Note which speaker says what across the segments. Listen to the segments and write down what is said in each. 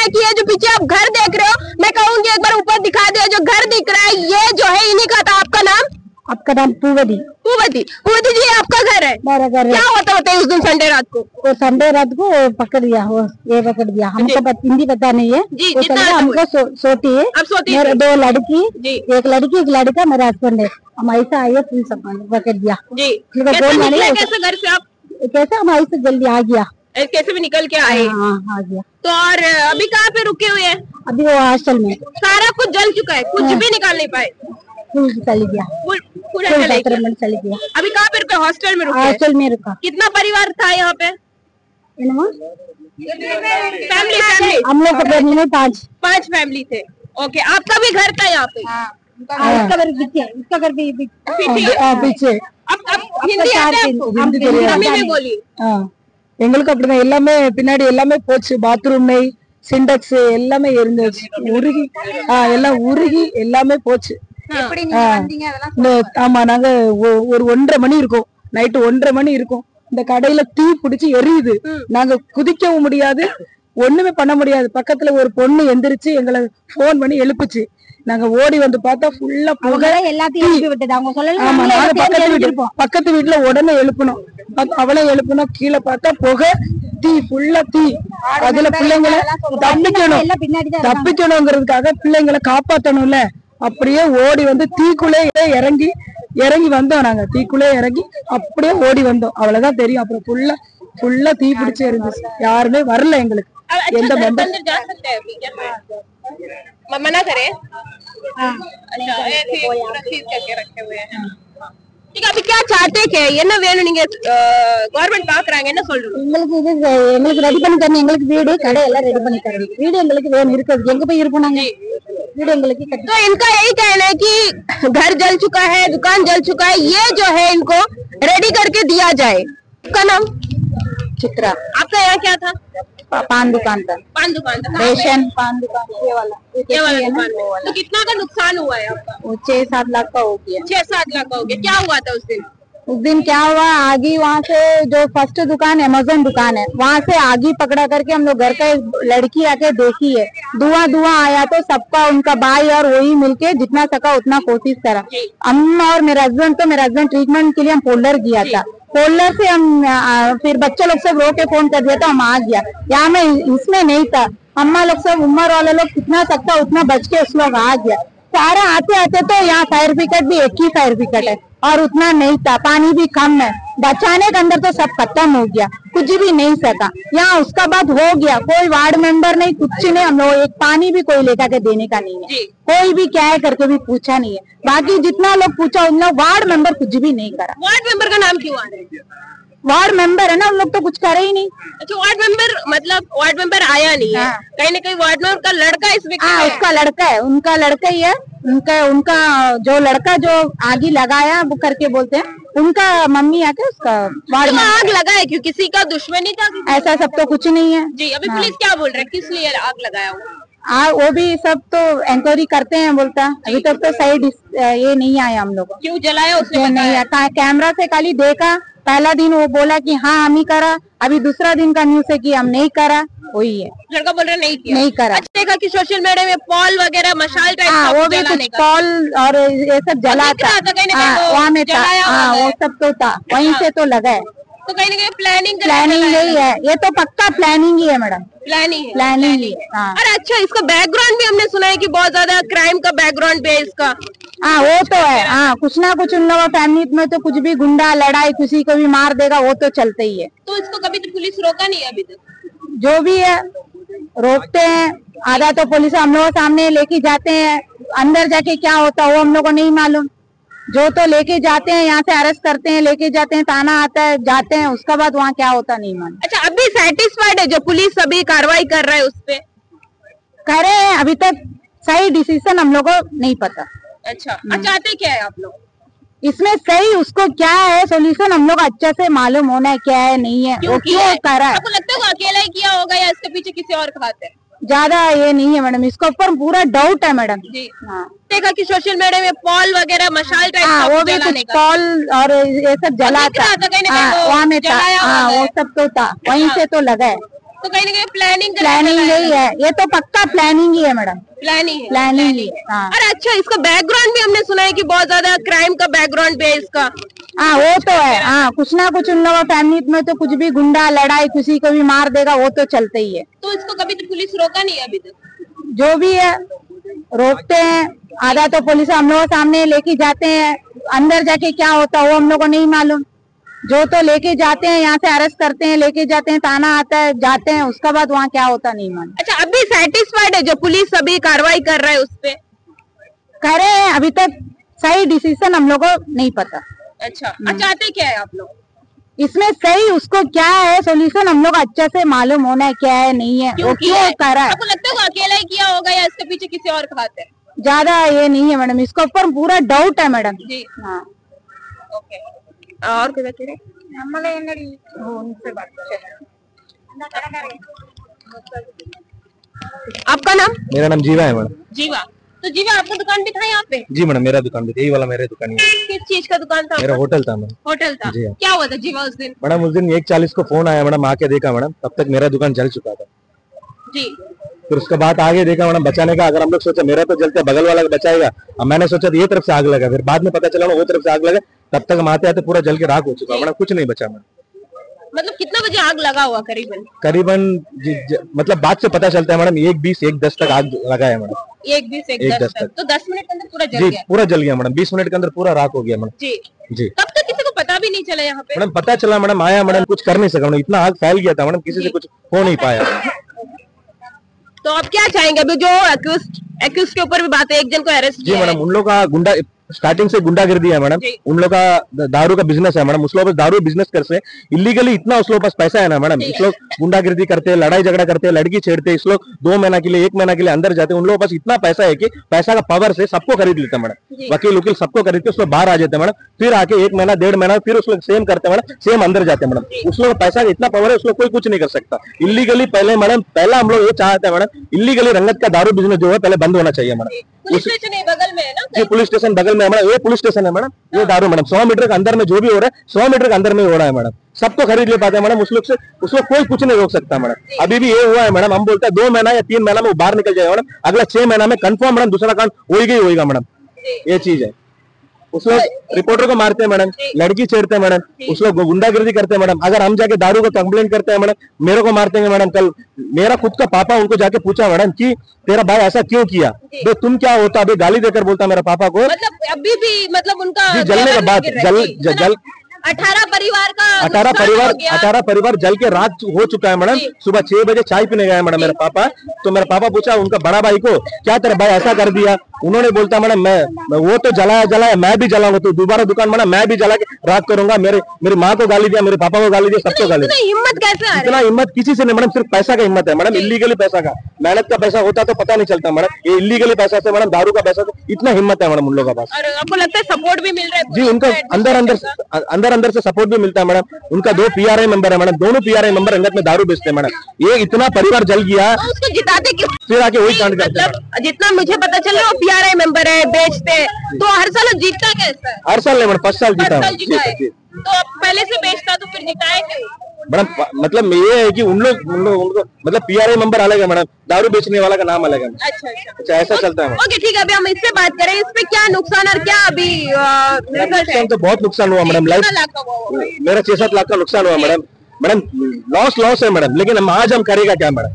Speaker 1: है कि ये जो पीछे आप घर देख रहे हो, मैं कहूंगी एक बार ऊपर दिखा दे, जो घर दिख रहा है ये जो है इन्हीं का था। आपका नाम?
Speaker 2: आपका नाम पूवदी।
Speaker 1: पूवदी जी, आपका घर है?
Speaker 2: मेरा घर है।
Speaker 1: क्या होता है उस दिन संडे रात को?
Speaker 2: वो संडे रात को पकड़ दिया, वो ये पकड़ दिया। हमको हिंदी पता नहीं है
Speaker 1: जी,
Speaker 2: वो हमको सोती है।
Speaker 1: अब सोती
Speaker 2: मेरे
Speaker 1: है
Speaker 2: 2 लड़की, एक लड़की एक लड़का, मेरा हस्बैंड है। हम ऐसा आए पुलिस पकड़ दिया
Speaker 1: जी।
Speaker 2: कैसे
Speaker 1: घर से आप?
Speaker 2: कैसे हम ऐसे जल्दी आ गया,
Speaker 1: कैसे भी निकल के आए?
Speaker 2: आ गया।
Speaker 1: तो और अभी कहाँ पे रुके हुए हैं?
Speaker 2: अभी वो हॉस्टल में।
Speaker 1: सारा कुछ जल चुका है, कुछ भी निकाल नहीं पाए?
Speaker 2: चली गया,
Speaker 1: पूरा चली
Speaker 2: गया।
Speaker 1: अभी कहाँ पे रुके? हॉस्टल में रुके?
Speaker 2: हॉस्टल में रुका।
Speaker 1: कितना परिवार था यहाँ पे? फैमिली
Speaker 2: हम लोग फैमिली में 5
Speaker 1: फैमिली थे। ओके, आपका भी घर था यहाँ पे?
Speaker 2: उसका घर पीछे, उसका घर पीछे।
Speaker 1: अब हिंदी आते हैं आपको? हिंदी में बोलिए।
Speaker 3: எங்களுக்கு அப்படிதான் எல்லாமே பின்னாடி எல்லாமே போச்சு. பாத்ரூம் நெய் சிண்டெக்ஸ் எல்லாமே இருந்துச்சு, உருகி எல்லாம் உருகி எல்லாமே போச்சு. ஆமா, நாங்க ஒரு 1:30 மணி இருக்கும், நைட்டு 1:30 மணி இருக்கும். இந்த கடையில தீ பிடிச்சு எரியுது. நாங்க குதிக்கவும் முடியாது, ஒண்ணுமே பண்ண முடியாது. பக்கத்துல ஒரு பொண்ணு எந்திரிச்சு எங்களை போன் பண்ணி எழுப்புச்சு. நாங்க ஓடி வந்து பார்த்தா ஃபுல்லா புகை. ஆமா, நாங்க பக்கத்து வீட்டுல உடனே எழுப்பணும், அவளை எழுப்பணும். கீழே பார்த்தா புகை, தீ ஃபுல்லா தீ. அதுல பிள்ளைங்களை தப்பிக்கணுங்கிறதுக்காக பிள்ளைங்களை காப்பாத்தணும்ல, அப்படியே ஓடி வந்து தீக்குள்ளே இறங்கி வந்தோம். நாங்க தீக்குள்ளே இறங்கி அப்படியே ஓடி வந்தோம், அவ்வளவுதான் தெரியும். அப்புறம் ஃபுல்லா தீ பிடிச்சே இருந்துச்சு, யாருமே வரல எங்களுக்கு. எந்த
Speaker 1: मना करे? ठीक है, अभी क्या चाहते என்ன வேணும்? நீங்க கவர்மெண்ட் பாக்குறாங்க, என்ன சொல்றீங்க?
Speaker 2: எங்களுக்கு ரெடி பண்ணி தரணும், எங்களுக்கு வீடு கடை எல்லாம் ரெடி பண்ணி தரணும். வீடு எங்களுக்கு வேணும், இருக்குது, எங்க போய் இருப்போம் நாங்க? வீடு எங்களுக்கு।
Speaker 1: तो इनका यही कहना है कि घर जल चुका है, दुकान जल चुका है, ये जो है इनको रेडी करके दिया जाए। आपका नाम?
Speaker 2: चित्रा।
Speaker 1: आपका यहाँ क्या था?
Speaker 2: पान दुकान था। रेशन पान दुकान, ये वाला
Speaker 1: दुकान। तो कितना का नुकसान हुआ है आपका?
Speaker 2: 6-7 लाख का हो गया।
Speaker 1: 6-7 लाख का हो गया। क्या हुआ था उस
Speaker 2: दिन? क्या हुआ, आगी वहाँ से जो फर्स्ट दुकान अमेज़न दुकान है, वहाँ से आगी पकड़ा करके हम लोग घर का लड़की आके देखी है, धुआं आया। तो सबका उनका भाई और वही मिलके जितना सका उतना कोशिश करा। हम और मेरा हस्बैंड ट्रीटमेंट के लिए हम पोलर गया था। पोलर से हम फिर बच्चे लोग सब रो के फोन कर दिया, तो हम आ गया। यहाँ में इसमें नहीं था, अम्मा लोग सब उम्र वाले लोग कितना सकता उतना बच के उस लोग आ गया। सारा आते तो यहाँ फायर ब्रिगेड भी एक ही फायर ब्रिगेड है और उतना नहीं था, पानी भी कम है। बचाने के अंदर तो सब खत्म हो गया, कुछ भी नहीं सका। यहाँ उसका बाद हो गया, कोई वार्ड मेंबर नहीं, कुछ नहीं। हम लोग एक पानी भी कोई लेकर के देने का नहीं है, कोई भी क्या है करके भी पूछा नहीं है। बाकी जितना लोग पूछा उतना वार्ड मेंबर कुछ भी नहीं करा।
Speaker 1: वार्ड मेंबर का नाम क्यों आ रहा है?
Speaker 2: वार्ड मेंबर है ना, हम लोग तो कुछ करे ही नहीं।
Speaker 1: अच्छा, वार्ड मेंबर मतलब वार्ड मेंबर आया नहीं है। कहीं न कहीं वार्ड मेंबर का लड़का इस व्यक्ति
Speaker 2: उसका लड़का है, उनका लड़का ही है। उनका जो लड़का जो आग लगाया वो करके बोलते हैं, उनका मम्मी आके उसका वार्ड में
Speaker 1: आग लगाया क्यों? किसी का दुश्मनी था?
Speaker 2: ऐसा सब तो कुछ नहीं है
Speaker 1: जी। अभी पुलिस क्या बोल रहा है, किस लिए आग लगाया हुआ?
Speaker 2: वो भी सब तो इंक्वायरी करते हैं बोलता। अभी तक तो सही ये नहीं आया हम लोग।
Speaker 1: क्यों जलाया उसने?
Speaker 2: नहीं आया, कैमरा से खाली देखा। पहला दिन वो बोला कि हाँ हम ही करा, अभी दूसरा दिन का न्यूज है कि हम नहीं करा, वही है।
Speaker 1: लड़का बोल रहा नहीं
Speaker 2: करा।
Speaker 1: अच्छा, देखा कि सोशल मीडिया में पॉल वगैरह मशाल टाइप
Speaker 2: वो भी कुछ पॉल और ये सब जला था, वहाँ में था। वो सब तो था, वहीं से तो लगा है।
Speaker 1: तो कहीं ना कहीं प्लानिंग
Speaker 2: यही है, ये तो पक्का प्लानिंग ही है मैडम, प्लानिंग ही है।
Speaker 1: अरे अच्छा, इसका बैकग्राउंड भी हमने सुना है कि बहुत ज्यादा क्राइम का बैकग्राउंड भी है इसका।
Speaker 2: वो तो है, कुछ ना कुछ उन लोगों फैमिली में तो कुछ भी गुंडा लड़ाई किसी को भी मार देगा, वो तो चलते ही है।
Speaker 1: तो इसको कभी तो पुलिस रोका नहीं है अभी तक?
Speaker 2: जो भी है रोकते हैं, आधा तो पुलिस हम लोगों सामने लेके जाते हैं, अंदर जाके क्या होता है वो हम लोग को नहीं मालूम। जो तो लेके जाते हैं, यहाँ से अरेस्ट करते हैं, लेके जाते हैं, थाना आता है, जाते हैं, उसका बाद वहाँ क्या होता नहीं मालूम।
Speaker 1: अच्छा, अभी सेटिस्फाइड है जो पुलिस अभी कार्रवाई कर रहा है उस पे?
Speaker 2: करे हैं, अभी तक सही डिसीजन हम लोग को नहीं पता।
Speaker 1: अच्छा, चाहते क्या है आप लोग
Speaker 2: इसमें? सही उसको क्या है सोल्यूशन हम लोग अच्छे से मालूम होना है, क्या है नहीं है, वो क्यों कर रहा है।
Speaker 1: आपको लगता है अकेला ही किया होगा या इसके पीछे किसी और का हाथ है?
Speaker 2: ज्यादा ये नहीं है मैडम, इसके ऊपर पूरा डाउट है मैडम
Speaker 1: जी। देखा कि सोशल मीडिया में पॉल वगैरह मशाल टाइप
Speaker 2: वो भी कुछ पॉल और ये सब जला था, वहाँ में था। वो सब तो था, वहीं से तो लगा है।
Speaker 1: तो कहीं ना कहीं प्लानिंग
Speaker 2: यही है, ये तो पक्का प्लानिंग ही है मैडम, प्लानिंग ही। हाँ।
Speaker 1: अरे अच्छा, इसका बैकग्राउंड भी हमने सुना है कि बहुत ज्यादा क्राइम का बैकग्राउंड भी है इसका।
Speaker 2: हाँ वो तो है, हाँ कुछ ना कुछ उन लोगों फैमिली में तो कुछ भी गुंडा लड़ाई किसी को भी मार देगा, वो तो चलते ही है।
Speaker 1: तो इसको कभी तो पुलिस रोका नहीं है अभी तक?
Speaker 2: जो भी है रोकते हैं, आधा तो पुलिस हम लोगों सामने लेके जाते हैं, अंदर जाके क्या होता है वो हम लोग को नहीं मालूम। जो तो लेके जाते हैं, यहाँ से अरेस्ट करते हैं, लेके जाते हैं, थाना आता है, जाते हैं, उसका बाद वहाँ क्या होता नहीं मालूम।
Speaker 1: अच्छा, अभी सेटिस्फाइड है जो पुलिस अभी कार्रवाई कर रहा है उस पे?
Speaker 2: करे हैं, अभी तक सही डिसीजन हम लोग को नहीं पता।
Speaker 1: अच्छा, चाहते क्या है आप लोग
Speaker 2: इसमें? सही उसको क्या है सोल्यूशन हम लोग अच्छे से मालूम होना है, क्या है नहीं है, वो क्यों कर रहा है।
Speaker 1: आपको लगता है अकेला ही किया होगा या इसके पीछे किसी और का हाथ है?
Speaker 2: ज्यादा ये नहीं है मैडम, इसके ऊपर पूरा डाउट है मैडम जी। हाँ
Speaker 1: ओके, और क्या कहते हैं? आपका नाम?
Speaker 4: मेरा नाम जीवा है मैडम।
Speaker 1: जीवा, तो जीवा आपका दुकान भी था यहाँ पे?
Speaker 4: जी मैडम, मेरा दुकान भी, यही वाला मेरे दुकान ही है।
Speaker 1: किस चीज का दुकान था?
Speaker 4: मेरा होटल था मैडम।
Speaker 1: होटल था?
Speaker 4: जी हाँ।
Speaker 1: क्या हुआ था जीवा उस दिन?
Speaker 4: मैडम उस दिन 1:40 को फोन आया मैडम, आके देखा मैडम, तब तक मेरा दुकान जल चुका था
Speaker 1: जी।
Speaker 4: फिर उसके बाद आगे देखा मैडम बचाने का, अगर हम लोग सोचा मेरा तो जलता है, बगल वाला बचाएगा, अब मैंने सोचा ये तरफ से आग लगा, फिर बाद में पता चला वो तरफ से आग लगा, तब तक हम आते आते पूरा जल के राख हो चुका मैडम, कुछ नहीं बचा मैडम।
Speaker 1: मतलब कितना बजे आग लगा हुआ करीबन?
Speaker 4: मतलब बाद से पता चलता है मैडम 1:20 1:10 तक आग लगा है मैडम।
Speaker 1: 1:20 1:10 तक, तो 10 मिनट के अंदर पूरा जल
Speaker 4: जी
Speaker 1: गया?
Speaker 4: पूरा जल गया मैडम, 20 मिनट के अंदर पूरा राख हो गया मैडम
Speaker 1: जी
Speaker 4: जी।
Speaker 1: तब तक किसी को पता भी नहीं चला यहाँ पे?
Speaker 4: मैडम पता चला मैडम, आया मैडम, कुछ कर नहीं सका मैडम, इतना आग फैल गया था मैडम, किसी से कुछ हो नहीं पाया।
Speaker 1: तो आप क्या चाहेंगे? अभी जो एक्यूज के ऊपर भी बात है, एक जन को अरेस्ट
Speaker 4: जी मैडम, उन लोग का गुंडा स्टार्टिंग से गुंडागिर्दी है मैडम, उन लोग का दारू का बिजनेस है मैडम, उस लोग दारू बिजनेस करते इलीगली, इतना उस लोग पास पैसा है ना मैडम, इस लोग गुंडागिर्दी करते हैं, लड़ाई झगड़ा करते हैं, लड़की छेड़ते हैं, इस लोग 2 महीना के लिए 1 महीना के लिए अंदर जाते हैं, उन लोगों के पास इतना पैसा है कि पैसा का पावर से सबको खरीद लेते हैं मैडम, वकील वकील सबको खरीद के उस लोग बाहर आ जाते हैं मैडम, फिर आके 1 महीना 1.5 महीना फिर उस लोग सेम करते हैं मैडम, सेम अंदर जाते हैं मैडम, उस लोग पैसा का इतना पावर है, उस लोग कोई कुछ नहीं कर सकता इलीगली। पहले मैडम, पहला हम लोग ये चाहते हैं मैडम, इलीगली रंगत का दारू बिजनेस जो है पहले बंद होना चाहिए मैडम।
Speaker 1: पुलिस स्टेशन बगल में है ना?
Speaker 4: जी पुलिस स्टेशन बगल में है मैडम, ये पुलिस स्टेशन है मैडम, ये दारू मैडम 100 मीटर के अंदर में जो भी हो रहा है 100 मीटर के अंदर में हो रहा है मैडम, सबको खरीद ले पाते हैं मैडम, उस लोग कोई कुछ नहीं रोक सकता मैडम। अभी भी ये हुआ है मैडम, हम बोलते हैं 2 महीना या 3 महीना में वो बाहर निकल जाएगा मैडम, अगला 6 महीना में कंफर्म मैडम दूसरा कांड होगा मैडम, ये चीज है। उस लोग रिपोर्टर को मारते हैं मैडम, लड़की छेड़ते हैं मैडम, उस लोग गुंडागिर्दी करते हैं मैडम, अगर हम जाके दारू को कंप्लेंट करते हैं मैडम, मेरे को मारते हैं मैडम। कल मेरा खुद का पापा उनको जाके पूछा मैडम कि तेरा भाई ऐसा क्यों किया, तो तुम क्या होता, अभी गाली देकर बोलता मेरा पापा को।
Speaker 1: मतलब अभी भी मतलब उनका
Speaker 4: जलने के बाद
Speaker 1: 18
Speaker 4: परिवार जल के रात हो चुका है मैडम। सुबह 6 बजे चाय पीने गया मैडम मेरा पापा, तो मेरा पापा पूछा उनका बड़ा भाई को, क्या तेरा भाई ऐसा कर दिया, उन्होंने बोलता मैडम मैं वो तो जलाया मैं भी जलाऊंगा, तो दोबारा दुकान मैडम मैं भी जला के राख करूंगा। मेरी माँ को गाली दिया, मेरे पापा को गाली दिया, सबको गाली दिया।
Speaker 1: हिम्मत कैसे?
Speaker 4: इतना हिम्मत किसी से नहीं मैडम, सिर्फ पैसा का हिम्मत है मैडम, इलीगली पैसा का। मेहनत का पैसा होता तो पता नहीं चलता मैडम, ये इलीगली पैसा से मैडम, दारू का पैसा से इतना हिम्मत है मैडम उन लोगों के पास।
Speaker 1: और आपको लगता है सपोर्ट भी मिल रहा है?
Speaker 4: जी उनका अंदर से सपोर्ट भी मिलता है मैडम, उनका 2 PRI मेंबर है मैडम, दोनों PRI मेंबर रंगत में दारू बेचते हैं मैडम। ये इतना परिवार जल गया
Speaker 1: तो उसको जिताते क्यों?
Speaker 4: फिर आके वही कांड करते हैं।
Speaker 1: मतलब जितना मुझे पता चल रहा है वो PRI मेंबर है, बेचते, तो हर साल जीतता कैसा है?
Speaker 4: हर साल नहीं मैडम, 5 साल जीता है।
Speaker 1: तो पहले से बेचता तो फिर जिताए क्यों?
Speaker 4: मैडम मतलब ये है कि उनको मतलब PRI मेंबर अलग है मैडम, दारू बेचने वाला का नाम अलग है। अच्छा ऐसा चलता है।
Speaker 1: ओके ठीक है, अभी हम इससे बात करें, इस पे क्या नुकसान और क्या अभी
Speaker 4: नुकसान? तो बहुत नुकसान हुआ मैडम, मेरा 6-7 लाख का नुकसान हुआ मैडम। लॉस है मैडम, लेकिन आज हम करेगा क्या मैडम?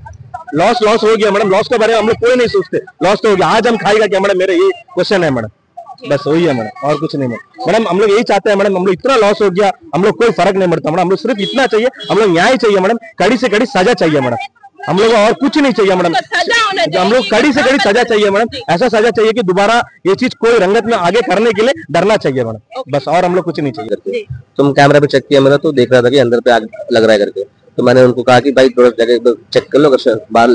Speaker 4: लॉस हो गया मैडम, लॉस के बारे में हम लोग कोई नहीं सोचते, लॉस तो हो गया, आज हम खाएगा क्या मैडम, मेरा ये क्वेश्चन है मैडम, बस वही है मैडम, और कुछ नहीं मैडम। हम लोग यही चाहते हैं मैडम, हम लोग इतना लॉस हो गया, हम लोग कोई फर्क नहीं पड़ता मैडम, हम लोग सिर्फ इतना चाहिए, हम लोग न्याय चाहिए मैडम, कड़ी से कड़ी सजा चाहिए मैडम, हम लोग और कुछ नहीं चाहिए मैडम, हम लोग कड़ी से कड़ी सजा चाहिए मैडम, ऐसा सजा चाहिए कि दोबारा ये चीज कोई रंगत में आगे करने के लिए डरना चाहिए मैडम, बस, और हम लोग कुछ नहीं चाहिए।
Speaker 5: तुम कैमरा पे चेक किया मेरा, तो देख रहा था कि अंदर पे आग लग रहा है करके, तो मैंने उनको कहा कि भाई थोड़ा जगह चेक कर लो, अगर बाहर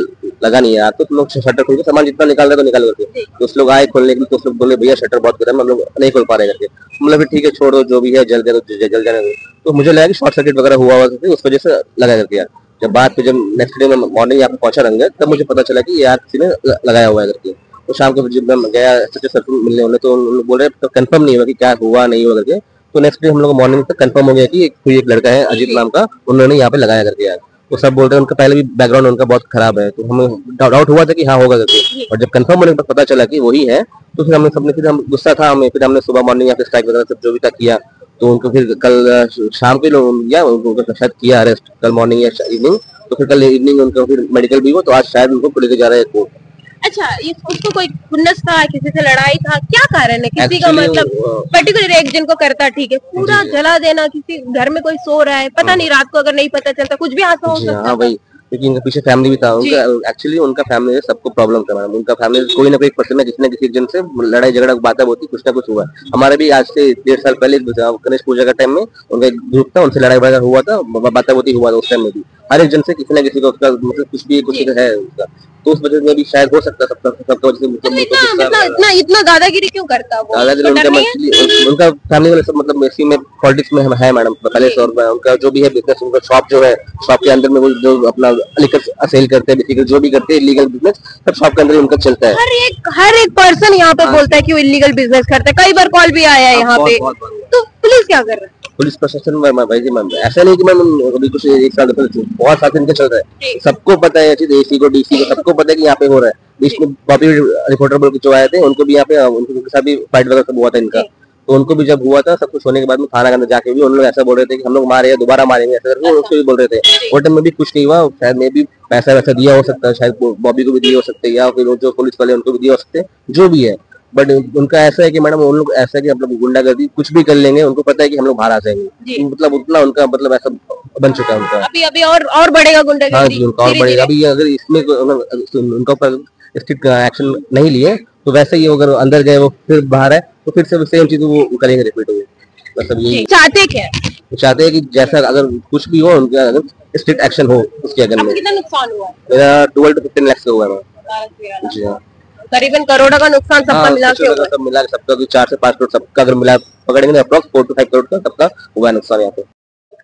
Speaker 5: लगा नहीं है तो तुम लोग शटर खोल के सामान जितना निकाल रहे तो निकाल करके, तो उस लोग आए खोलने के लिए, तो उस लोग बोले भैया शटर बहुत गर्म है, हम लोग नहीं खोल पा रहे करके, मतलब फिर ठीक है छोड़ दो, जो भी है जल गया तो जल जाने दो। तो मुझे लगा कि शॉर्ट सर्किट वगैरह हुआ उस वजह से लगा करके यार। जब बाद पे जब नेक्स्ट डे में मॉर्निंग यहाँ पे पहुंचा रंगे, तब मुझे पता चला कि यार किसी ने लगाया हुआ है करके। तो शाम को जब मैं गया सच्चे सर मिलने वाले, तो उन लोग बोल रहे तो कंफर्म नहीं हुआ कि क्या हुआ नहीं हुआ करके। तो नेक्स्ट डे हम लोग मॉर्निंग तक कंफर्म हो गया कि कोई एक लड़का है अजीत नाम का, उन्होंने यहाँ पे लगाया करके यार। तो सब बोल रहे हैं उनका पहले भी बैकग्राउंड उनका बहुत खराब है, तो हमें डाउट हुआ था कि हाँ होगा करके, और जब कंफर्म होने के बाद पता चला कि वही है तो फिर हमने सबने फिर हम गुस्सा था हमें, फिर हमने सुबह मॉर्निंग या फिर स्ट्राइक वगैरह सब जो भी था किया। तो उनको फिर कल शाम को उनको शायद किया अरेस्ट, कल मॉर्निंग या इवनिंग, तो फिर कल इवनिंग उनका फिर मेडिकल भी हुआ, तो आज शायद उनको लेके जा रहे हैं कोर्ट।
Speaker 1: अच्छा, ये उसको कोई खुन्नस था, किसी से लड़ाई था, क्या कारण है? किसी का मतलब पर्टिकुलर एक जन को करता ठीक है, पूरा जला देना, किसी घर में कोई सो रहा है, पता नहीं रात को अगर नहीं पता चलता कुछ भी हादसा हो सकता है।
Speaker 5: भाई क्योंकि इनका पीछे फैमिली भी था, उनका एक्चुअली उनका फैमिली सबको प्रॉब्लम था मैडम, उनका फैमिली कोई ना कोई पर्सन है जिसने किसी जन से लड़ाई झगड़ा बातें होती, कुछ ना कुछ हुआ। हमारे भी आज से 1.5 साल पहले गणेश पूजा का टाइम में उनका एक ग्रुप था, उनसे लड़ाई वगैरह हुआ था, बातें होती हुआ था उस टाइम में भी। हर एक जन से किसी ना किसी को उसका मतलब कुछ भी कुछ है उसका, तो उस वजह में भी शायद हो सकता है सबका वजह से
Speaker 1: इतना दादागिरी क्यों करता वो?
Speaker 5: दादागिरी उनका फैमिली वाले सब मतलब इसी में पॉलिटिक्स में है मैडम पहले से, और उनका जो भी है बिजनेस, उनका शॉप जो है, शॉप के अंदर में वो जो अपना लिकर सेल करते हैं, बेसिकली जो भी करते हैं इलीगल बिजनेस सब शॉप के अंदर ही उनका चलता है।
Speaker 1: हर एक पर्सन यहाँ पे बोलता है कि वो इलीगल बिजनेस करता है, कई बार कॉल भी आया है यहाँ पे, तो पुलिस क्या कर रहा है?
Speaker 5: पुलिस प्रशासन भाई जी मैम ऐसा नहीं कि मैम अभी कुछ एक साल बहुत साल इनका चल रहा है, सबको पता है एसी को डीसी को सबको पता है कि यहाँ पे हो रहा है। बीच में बॉबी रिपोर्टर बोल के जो आए थे उनको भी यहाँ पे उनके साथ भी फाइट वगैरह सब हुआ था इनका, तो उनको भी जब हुआ था सब कुछ होने के बाद में थाना के अंदर जाके भी उन लोग ऐसा बोल रहे थे कि हम लोग मारे दोबारा मारेंगे, ऐसा करके उसको भी बोल रहे थे। वो टाइम में भी कुछ नहीं हुआ, शायद में भी पैसा वैसा दिया हो सकता है, शायद बॉबी को भी दिए हो सकते हैं, या फिर जो पुलिस वाले उनको भी दिए हो सकते हैं, जो भी है। बट उनका ऐसा है कि मैडम उन लोग ऐसा है कि मतलब गुंडागर्दी कुछ भी कर लेंगे, उनको पता है कि हम लोग बाहर आ जाएंगे, मतलब उतना उनका मतलब ऐसा बन चुका है उनका।
Speaker 1: अभी और बढ़ेगा गुंडागर्दी।
Speaker 5: हाँ उनका और बढ़ेगा। अभी अगर इसमें उनका ऊपर स्ट्रिक्ट एक्शन नहीं लिए तो वैसे ही अगर अंदर गए वो फिर बाहर है तो फिर से सेम चीज वो करेंगे, रिपीट होगी। मतलब यही
Speaker 1: चाहते क्या?
Speaker 5: चाहते हैं कि जैसा अगर कुछ भी हो उनका अगर स्ट्रिक्ट एक्शन हो उसके अगेंस्ट में।
Speaker 1: कितना नुकसान हुआ?
Speaker 5: मेरा 12 to 15 लाख का हुआ है जी। हाँ
Speaker 1: करीबन करोड़ का नुकसान सबका मिला के हुआ है।
Speaker 5: सब मिला के सबका 4 से 5 करोड़ सबका अगर मिला पकड़ेंगे अप्रॉक्स 4 to 5 करोड़ का सबका हुआ नुकसान यहाँ पे।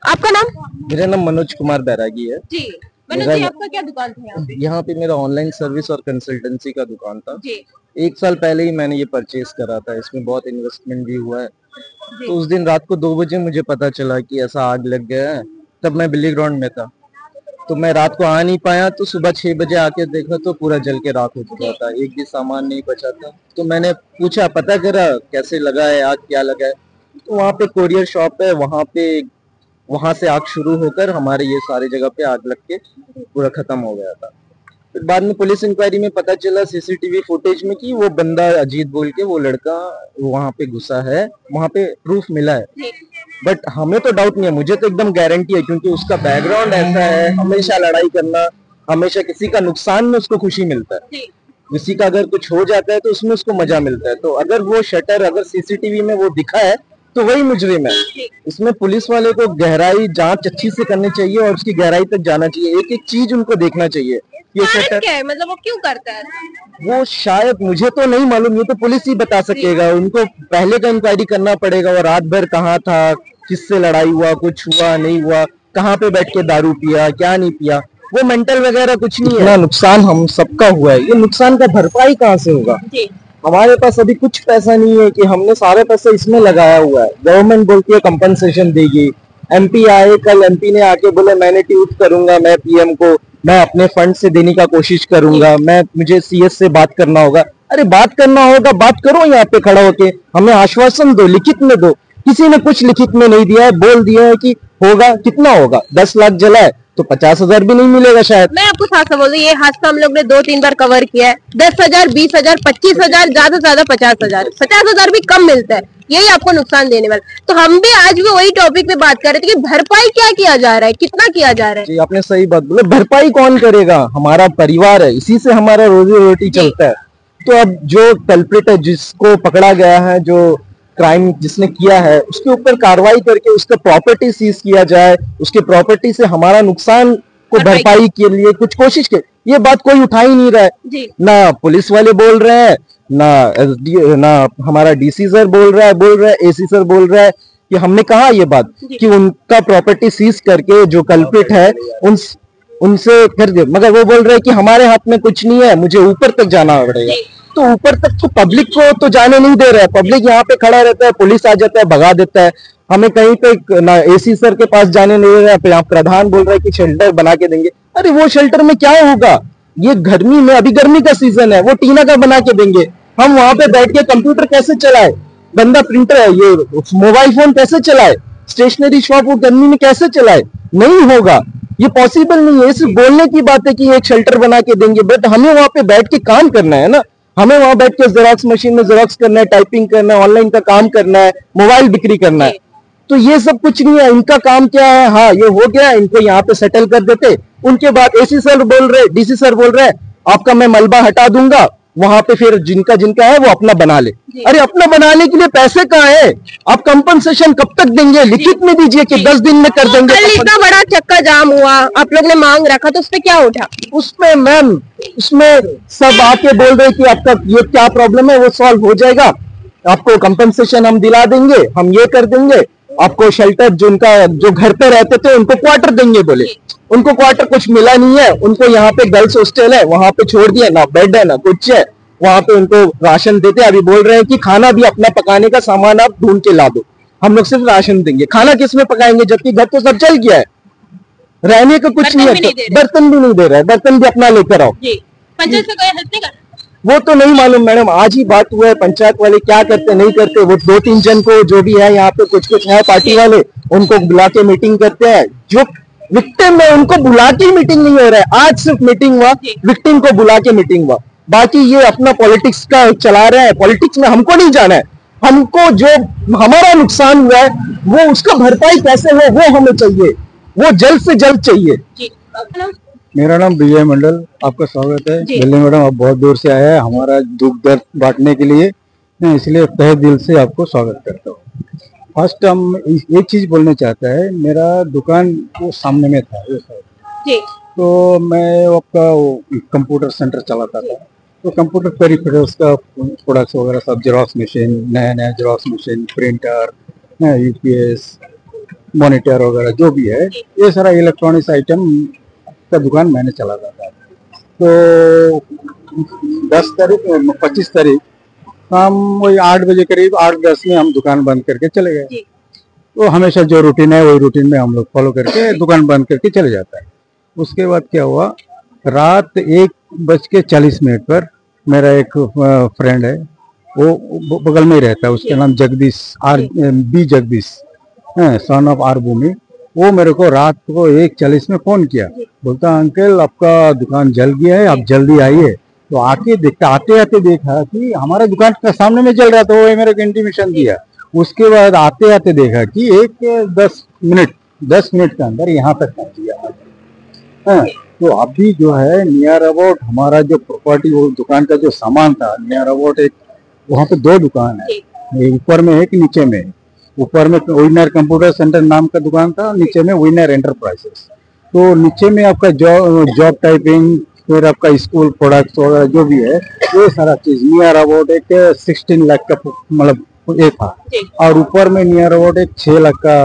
Speaker 1: आपका नाम?
Speaker 6: मेरा नाम मनोज कुमार बैरागी है
Speaker 1: जी। मनोज जी, आपका क्या दुकान था यहाँ पे?
Speaker 6: यहाँ पे मेरा ऑनलाइन सर्विस और कंसल्टेंसी का दुकान था
Speaker 1: जी।
Speaker 6: 1 साल पहले ही मैंने ये परचेज करा था, इसमें बहुत इन्वेस्टमेंट भी हुआ है। तो उस दिन रात को 2 बजे मुझे पता चला कि ऐसा आग लग गया है, तब मैं बिल्ली ग्राउंड में था, तो मैं रात को आ नहीं पाया, तो सुबह 6 बजे आके देखा तो पूरा जल के राख हो चुका था, एक भी सामान नहीं बचा था। तो मैंने पूछा, पता करा कैसे लगा है आग, क्या लगा है, तो वहाँ पे कोरियर शॉप है, वहां से आग शुरू होकर हमारे ये सारे जगह पे आग लग के पूरा खत्म हो गया था। फिर बाद में पुलिस इंक्वायरी में पता चला सीसीटीवी फुटेज में कि वो बंदा अजीत बोल के वो लड़का वहां पे घुसा है, वहां पे प्रूफ मिला है। बट हमें तो डाउट नहीं है, मुझे तो एकदम गारंटी है, क्योंकि उसका बैकग्राउंड ऐसा है, हमेशा लड़ाई करना, हमेशा किसी का नुकसान में उसको खुशी मिलता है, किसी का अगर कुछ हो जाता है तो उसमें उसको मजा मिलता है। तो अगर वो शटर अगर सीसीटीवी में वो दिखा है तो वही मुजरिम है। इसमें पुलिस वाले को गहराई जांच अच्छी से करनी चाहिए और उसकी गहराई तक जाना चाहिए, एक एक चीज उनको देखना चाहिए। ये शटर
Speaker 1: क्या है, मतलब वो क्यों करता है
Speaker 6: वो शायद मुझे तो नहीं मालूम, ये तो पुलिस ही बता सकेगा, उनको पहले का इंक्वायरी करना पड़ेगा। वो रात भर कहाँ था, किससे लड़ाई हुआ, कुछ हुआ नहीं हुआ, कहाँ पे बैठ के दारू पिया, क्या नहीं पिया, वो मेंटल वगैरह कुछ नहीं है। नुकसान हम सबका हुआ है, ये नुकसान का भरपाई कहाँ से होगा? हमारे पास अभी कुछ पैसा नहीं है कि हमने सारे पैसे इसमें लगाया हुआ है। गवर्नमेंट बोलती है कंपनसेशन देगी, एमपी आए, कल एमपी ने आके बोले मैंने ट्वीट करूंगा, मैं पीएम को मैं अपने फंड से देने का कोशिश करूंगा, मुझे सीएस से बात करना होगा। अरे बात करना होगा, बात करो यहाँ पे खड़ा होके, हमें आश्वासन दो, लिखित में दो। किसी ने कुछ लिखित में नहीं दिया है, बोल दिया है कि होगा, कितना होगा? 10 लाख जला है तो 50,000 भी नहीं मिलेगा शायद।
Speaker 1: मैं आपको हादसा बोल रही हूँ, ये हादसा हम लोग ने 2-3 बार कवर किया है। 10,000, 20,000, 25,000, ज्यादा से ज्यादा 50,000, 50,000 भी कम मिलता है, यही आपको नुकसान देने वाला। तो हम भी आज भी वही टॉपिक पे बात कर रहे थे कि भरपाई क्या किया जा रहा है, कितना किया जा रहा है।
Speaker 6: जी आपने सही बात बोला, भरपाई कौन करेगा? हमारा परिवार है, इसी से हमारा रोजी रोटी चलता है। तो अब जो कल्प्रिट है, जिसको पकड़ा गया है, जो क्राइम जिसने किया है, उसके ऊपर कार्रवाई करके उसका प्रॉपर्टी सीज किया जाए, उसके प्रॉपर्टी से हमारा नुकसान को भरपाई के लिए कुछ कोशिश के। ये बात कोई उठा ही नहीं रहा है, ना पुलिस वाले बोल रहे हैं, ना हमारा डीसी सर बोल रहा है, एसी सर बोल रहा है कि हमने कहा ये बात कि उनका प्रॉपर्टी सीज करके जो कल्प्रिट है उनसे कर दे, मगर वो बोल रहे हैं कि हमारे हाथ में कुछ नहीं है, मुझे ऊपर तक जाना पड़ेगा। तो ऊपर तक तो पब्लिक को तो जाने नहीं दे रहा है। पब्लिक यहाँ पे खड़ा रहता है, पुलिस आ जाता है, भगा देता है। हमें कहीं पे ना एसी सर के पास जाने नहीं दे रहा है। यहाँ प्रधान बोल रहा है कि शेल्टर बना के देंगे। अरे वो शेल्टर में क्या होगा? ये गर्मी में, अभी गर्मी का सीजन है, वो टीना का बना के देंगे। हम वहां पे बैठ के कंप्यूटर कैसे चलाए? बंदा प्रिंटर है, ये मोबाइल फोन कैसे चलाए? स्टेशनरी शॉप वो गर्मी में कैसे चलाए? नहीं होगा, ये पॉसिबल नहीं है। सिर्फ बोलने की बात है कि एक शेल्टर बना के देंगे, बट हमें वहां पे बैठ के काम करना है ना। हमें वहां बैठ के जेरोक्स मशीन में जेरोक्स करना है, टाइपिंग करना है, ऑनलाइन का काम करना है, मोबाइल बिक्री करना है। तो ये सब कुछ नहीं है। इनका काम क्या है? हाँ, ये हो गया, इनको यहाँ पे सेटल कर देते। उनके बाद एसी सर बोल रहे, डीसी सर बोल रहे, आपका मैं मलबा हटा दूंगा, वहां पे फिर जिनका जिनका है वो अपना बना ले। अरे अपना बनाने के लिए पैसे कहाँ है? आप कंपनसेशन कब तक देंगे? लिखित में दीजिए कि 10 दिन में कर देंगे।
Speaker 1: कल इतना बड़ा चक्का जाम हुआ, आप लोग ने मांग रखा, तो उसपे क्या उठा?
Speaker 6: उसमें मैम, उसमें सब आके बोल रहे कि आपका ये क्या प्रॉब्लम है, वो सॉल्व हो जाएगा, आपको कंपनसेशन हम दिला देंगे, हम ये कर देंगे, आपको शेल्टर जिनका जो घर पे रहते थे उनको क्वार्टर देंगे। बोले उनको क्वार्टर कुछ मिला नहीं है, उनको यहाँ पे गर्ल्स हॉस्टल है, वहां पे छोड़ दिया, ना बेड है ना कुछ है, वहां पे उनको राशन देते। अभी बोल रहे हैं कि खाना भी अपना पकाने का सामान आप ढूंढ के ला दो, हम लोग सिर्फ राशन देंगे। खाना किस में पकाएंगे जबकि घर तो सब चल गया है, रहने का कुछ नहीं है। बर्तन भी नहीं दे रहा है, बर्तन भी अपना लेकर आओ।
Speaker 1: पंचायत से कोई हेल्प नहीं कर?
Speaker 6: वो तो नहीं मालूम मैडम, आज ही बात हुआ है। पंचायत वाले क्या करते नहीं करते, वो 2-3 जन को जो भी है यहाँ पे कुछ है पार्टी वाले, उनको बुला के मीटिंग करते हैं। जो विक्टिम है उनको बुला के मीटिंग नहीं हो रहा है। आज सिर्फ मीटिंग हुआ, विक्टिम को बुला के मीटिंग हुआ, बाकी ये अपना पॉलिटिक्स का चला रहे हैं। पॉलिटिक्स में हमको नहीं जाना है। हमको जो हमारा नुकसान हुआ है वो उसका भरपाई कैसे हो वो हमें चाहिए, वो जल्द से जल्द चाहिए।
Speaker 7: मेरा नाम विजय मंडल, आपका स्वागत है। दिल्ली मैडम, आप बहुत दूर से आए हैं हमारा दुख दर्द बांटने के लिए, मैं इसलिए तहे दिल से आपको स्वागत करता हूँ। फर्स्ट हम एक चीज बोलना चाहता है, मेरा दुकान वो सामने में था वो साइड, तो मैं आपका कंप्यूटर सेंटर चलाता था। तो कंप्यूटर पेरिफेरल्स का प्रोडक्ट्स वगैरह सब, जेरोक्स मशीन, नया नया xerox machine, printer, UPS, monitor वगैरह जो भी है, ये सारा इलेक्ट्रॉनिक्स आइटम का दुकान मैंने चलाता था। तो 25 तारीख शाम वही 8 बजे करीब, 8-10 में हम दुकान बंद करके चले गए। तो हमेशा जो रूटीन है वही रूटीन में हम लोग फॉलो करके दुकान बंद करके चले जाता है। उसके बाद क्या हुआ, रात 1:40 पर मेरा एक फ्रेंड है, वो बगल में ही रहता है, उसका नाम Jagdish, B Jagdish, son of R Bhumi. वो मेरे को रात को 1:40 में फोन किया, बोलता अंकल आपका दुकान जल गया है, आप जल्दी आइए। तो आके देखा, आते आते देखा कि हमारा दुकान का सामने में जल रहा था, वो मेरे को इंटीमेशन दिया। उसके बाद आते आते देखा कि 10 मिनट के अंदर यहाँ तक पहुंच गया। तो अभी जो है नियर अबाउट हमारा जो प्रॉपर्टी, वो दुकान का जो सामान था, नियर अबाउट एक वहाँ पे 2 दुकान है, एक ऊपर में एक नीचे में। ऊपर में विनर कंप्यूटर सेंटर नाम का दुकान था, नीचे में विनर एंटरप्राइजेस। तो नीचे में आपका जॉब टाइपिंग, फिर आपका स्कूल प्रोडक्ट्स वगैरह जो भी है, ये सारा चीज नियर अबाउट एक 16 लाख का मतलब ये था, और ऊपर में नियर अबाउट एक 6 लाख का